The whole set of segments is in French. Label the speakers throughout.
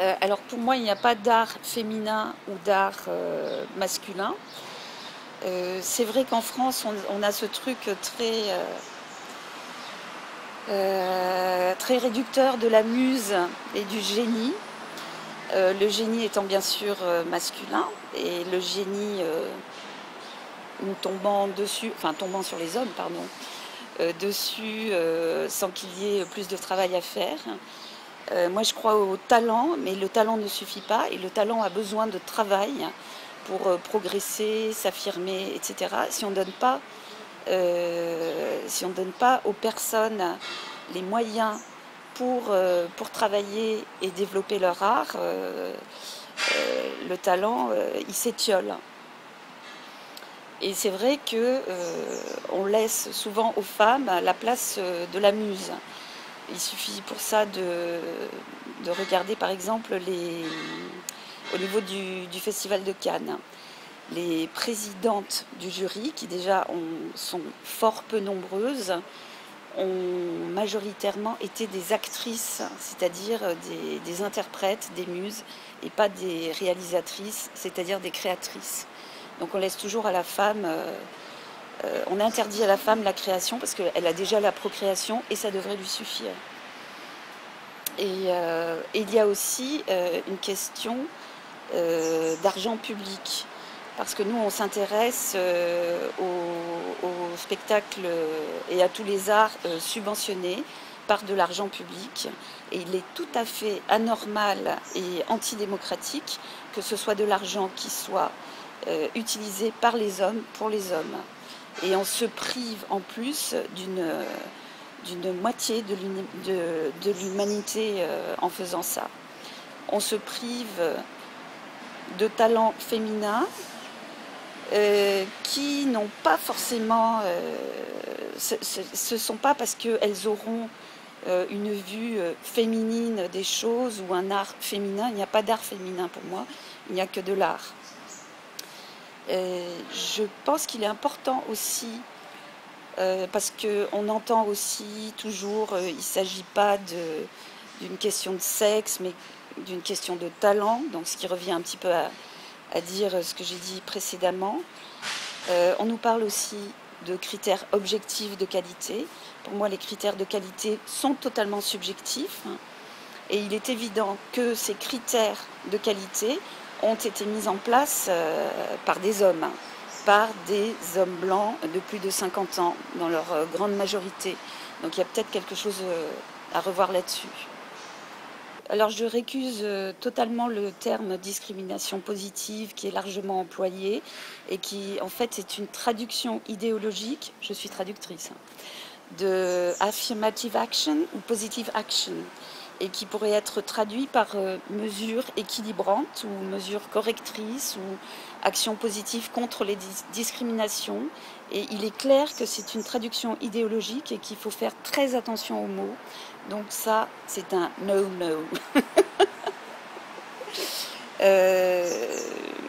Speaker 1: Alors pour moi, il n'y a pas d'art féminin ou d'art masculin. C'est vrai qu'en France, on a ce truc très réducteur de la muse et du génie. Le génie étant bien sûr masculin et le génie tombant sur les hommes, pardon, dessus sans qu'il y ait plus de travail à faire. Moi je crois au talent, mais le talent ne suffit pas et le talent a besoin de travail pour progresser, s'affirmer, etc. Si on donne pas aux personnes les moyens pour travailler et développer leur art, le talent, il s'étiole. Et c'est vrai qu'on laisse souvent aux femmes la place de la muse. Il suffit pour ça de regarder par exemple au niveau du Festival de Cannes, les présidentes du jury, qui déjà sont fort peu nombreuses, ont majoritairement été des actrices, c'est-à-dire des interprètes, des muses, et pas des réalisatrices, c'est-à-dire des créatrices. Donc on laisse toujours à la femme, on interdit à la femme la création parce qu'elle a déjà la procréation et ça devrait lui suffire. Et il y a aussi une question d'argent public. Parce que nous, on s'intéresse au spectacle et à tous les arts subventionnés par de l'argent public. Et il est tout à fait anormal et antidémocratique que ce soit de l'argent qui soit utilisé par les hommes pour les hommes. Et on se prive en plus d'une moitié de l'humanité en faisant ça. On se prive de talents féminins qui n'ont pas forcément... ce ne sont pas parce qu'elles auront une vue féminine des choses ou un art féminin. Il n'y a pas d'art féminin pour moi, il n'y a que de l'art. Je pense qu'il est important aussi, parce qu'on entend aussi toujours, il ne s'agit pas d'une question de sexe, mais d'une question de talent, donc ce qui revient un petit peu à dire ce que j'ai dit précédemment. On nous parle aussi de critères objectifs de qualité. Pour moi, les critères de qualité sont totalement subjectifs, et il est évident que ces critères de qualité ont été mis en place par des hommes blancs de plus de 50 ans, dans leur grande majorité. Donc il y a peut-être quelque chose à revoir là-dessus. Alors je récuse totalement le terme discrimination positive qui est largement employé et qui en fait est une traduction idéologique, je suis traductrice, de affirmative action ou positive action, et qui pourrait être traduit par mesures équilibrantes ou mesures correctrices ou actions positives contre les discriminations. Et il est clair que c'est une traduction idéologique et qu'il faut faire très attention aux mots. Donc ça, c'est un no-no.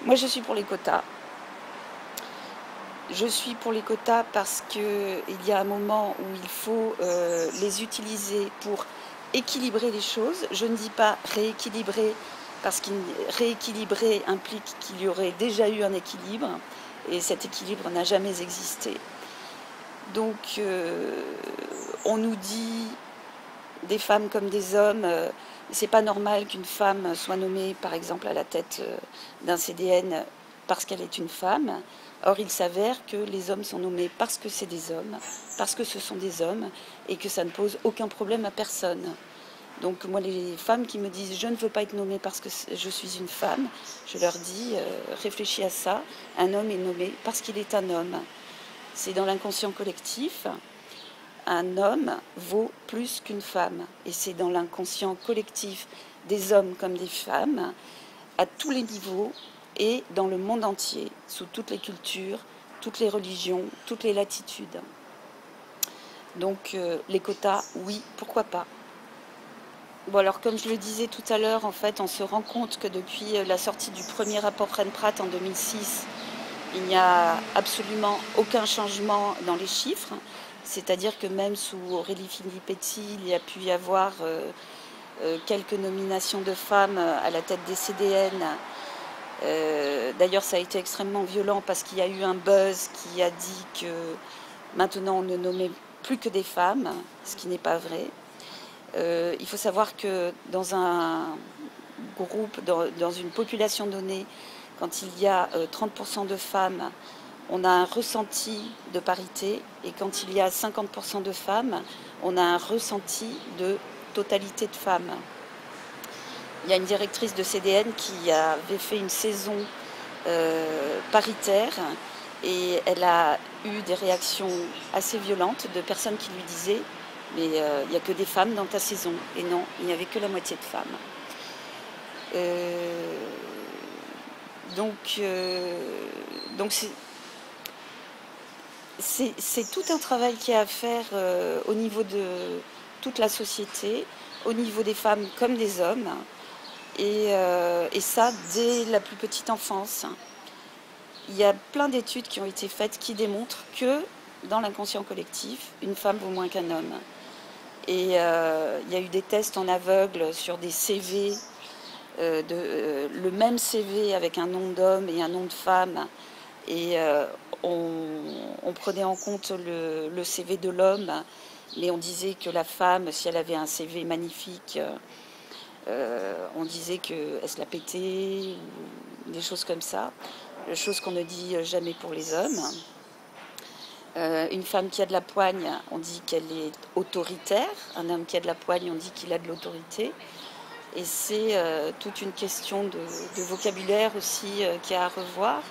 Speaker 1: Moi, je suis pour les quotas. Je suis pour les quotas parce qu'il y a un moment où il faut les utiliser pour équilibrer les choses. Je ne dis pas rééquilibrer, parce que rééquilibrer implique qu'il y aurait déjà eu un équilibre, et cet équilibre n'a jamais existé. Donc on nous dit, des femmes comme des hommes, c'est pas normal qu'une femme soit nommée par exemple à la tête d'un CDN parce qu'elle est une femme. Or il s'avère que les hommes sont nommés parce que c'est des hommes, parce que ce sont des hommes, et que ça ne pose aucun problème à personne. Donc moi, les femmes qui me disent je ne veux pas être nommée parce que je suis une femme, je leur dis réfléchis à ça, un homme est nommé parce qu'il est un homme. C'est dans l'inconscient collectif. Un homme vaut plus qu'une femme, et c'est dans l'inconscient collectif des hommes comme des femmes, à tous les niveaux et dans le monde entier, sous toutes les cultures, toutes les religions, toutes les latitudes. Donc les quotas, oui, pourquoi pas. Bon, alors comme je le disais tout à l'heure, en fait, on se rend compte que depuis la sortie du premier rapport Renpratt en 2006, il n'y a absolument aucun changement dans les chiffres. C'est-à-dire que même sous Aurélie Filippetti, il y a pu y avoir quelques nominations de femmes à la tête des CDN. D'ailleurs, ça a été extrêmement violent parce qu'il y a eu un buzz qui a dit que maintenant on ne nommait plus que des femmes, ce qui n'est pas vrai. Il faut savoir que dans un groupe, dans une population donnée, quand il y a 30% de femmes, on a un ressenti de parité, et quand il y a 50% de femmes, on a un ressenti de totalité de femmes. Il y a une directrice de CDN qui avait fait une saison paritaire, et elle a eu des réactions assez violentes de personnes qui lui disaient « mais il n'y a que des femmes dans ta saison ». Et non, il n'y avait que la moitié de femmes. Donc c'est tout un travail qui est à faire au niveau de toute la société, au niveau des femmes comme des hommes, et ça dès la plus petite enfance. Il y a plein d'études qui ont été faites qui démontrent que dans l'inconscient collectif, une femme vaut moins qu'un homme. Et il y a eu des tests en aveugle sur des CV, le même CV avec un nom d'homme et un nom de femme, et on prenait en compte le CV de l'homme, mais on disait que la femme, si elle avait un CV magnifique, on disait qu'elle se la pétait, ou des choses comme ça, chose qu'on ne dit jamais pour les hommes. Une femme qui a de la poigne, on dit qu'elle est autoritaire. Un homme qui a de la poigne, on dit qu'il a de l'autorité. Et c'est toute une question de vocabulaire aussi qu'il y a à revoir.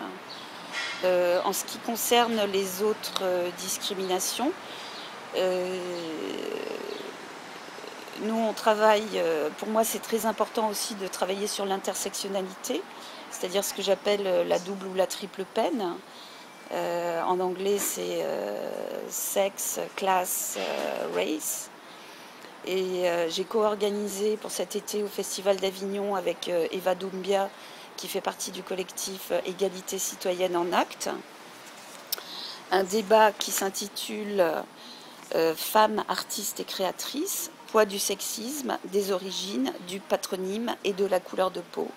Speaker 1: En ce qui concerne les autres discriminations, nous on travaille, pour moi c'est très important aussi de travailler sur l'intersectionnalité, c'est-à-dire ce que j'appelle la double ou la triple peine. En anglais c'est sex, class, race. Et j'ai co-organisé pour cet été au Festival d'Avignon avec Eva Doumbia, qui fait partie du collectif Égalité citoyenne en actes, un débat qui s'intitule Femmes, artistes et créatrices, poids du sexisme, des origines, du patronyme et de la couleur de peau,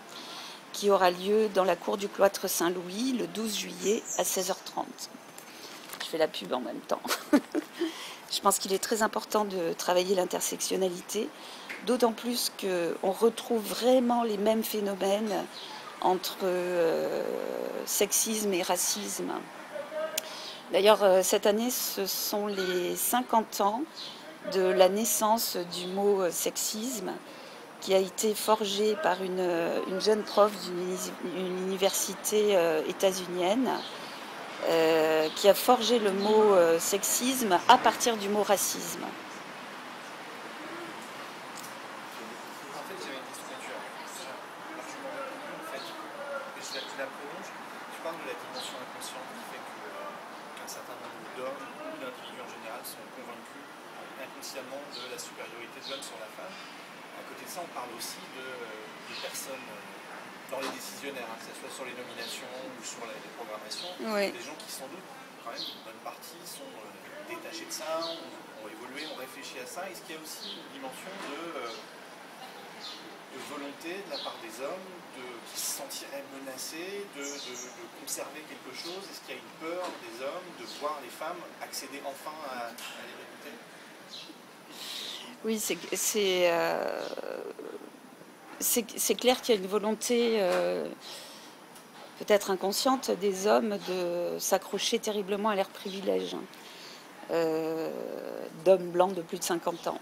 Speaker 1: qui aura lieu dans la cour du cloître Saint-Louis le 12 juillet à 16h30. Je fais la pub en même temps. Je pense qu'il est très important de travailler l'intersectionnalité, d'autant plus qu'on retrouve vraiment les mêmes phénomènes entre sexisme et racisme. D'ailleurs, cette année, ce sont les 50 ans de la naissance du mot sexisme, qui a été forgé par une jeune prof d'une université états-unienne, qui a forgé le mot sexisme à partir du mot racisme.
Speaker 2: En fait, j'avais une question je la prolonge. Tu parles de la dimension inconsciente qui fait qu'un certain nombre d'hommes ou d'individus en général sont convaincus inconsciemment de la supériorité de l'homme sur la femme. À côté de ça, on parle aussi de personnes dans les décisionnaires, que ce soit sur les nominations ou sur les programmations,
Speaker 1: Oui.
Speaker 2: des gens qui sans doute, quand même, une bonne partie, sont détachés de ça, ont évolué, ont réfléchi à ça. Est-ce qu'il y a aussi une dimension de volonté de la part des hommes qui se sentiraient menacés de conserver quelque chose? Est-ce qu'il y a une peur des hommes de voir les femmes accéder enfin à l'égalité?
Speaker 1: Oui, c'est clair qu'il y a une volonté peut-être inconsciente des hommes de s'accrocher terriblement à leurs privilèges, d'hommes blancs de plus de 50 ans.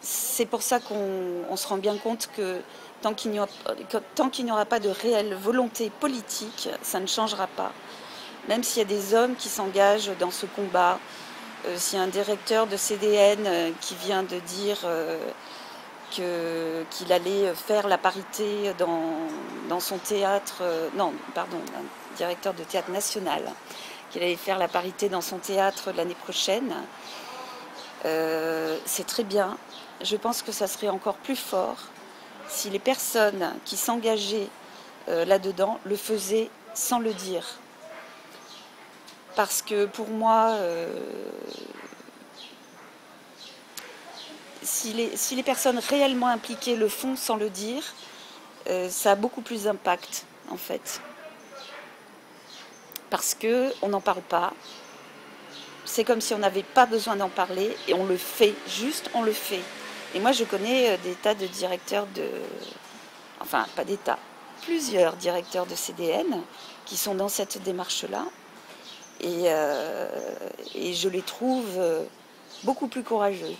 Speaker 1: C'est pour ça qu'on se rend bien compte que tant qu'il n'y aura pas de réelle volonté politique, ça ne changera pas. Même s'il y a des hommes qui s'engagent dans ce combat, s'il y a un directeur de CDN qui vient de dire qu'il allait faire la parité dans son théâtre, un directeur de théâtre national, qu'il allait faire la parité dans son théâtre l'année prochaine, c'est très bien. Je pense que ça serait encore plus fort si les personnes qui s'engageaient là-dedans le faisaient sans le dire. Parce que pour moi, si les personnes réellement impliquées le font sans le dire, ça a beaucoup plus d'impact en fait. Parce qu'on n'en parle pas. C'est comme si on n'avait pas besoin d'en parler et on le fait, juste on le fait. Et moi je connais des tas de directeurs enfin pas des tas, plusieurs directeurs de CDN qui sont dans cette démarche-là. Et je les trouve beaucoup plus courageux.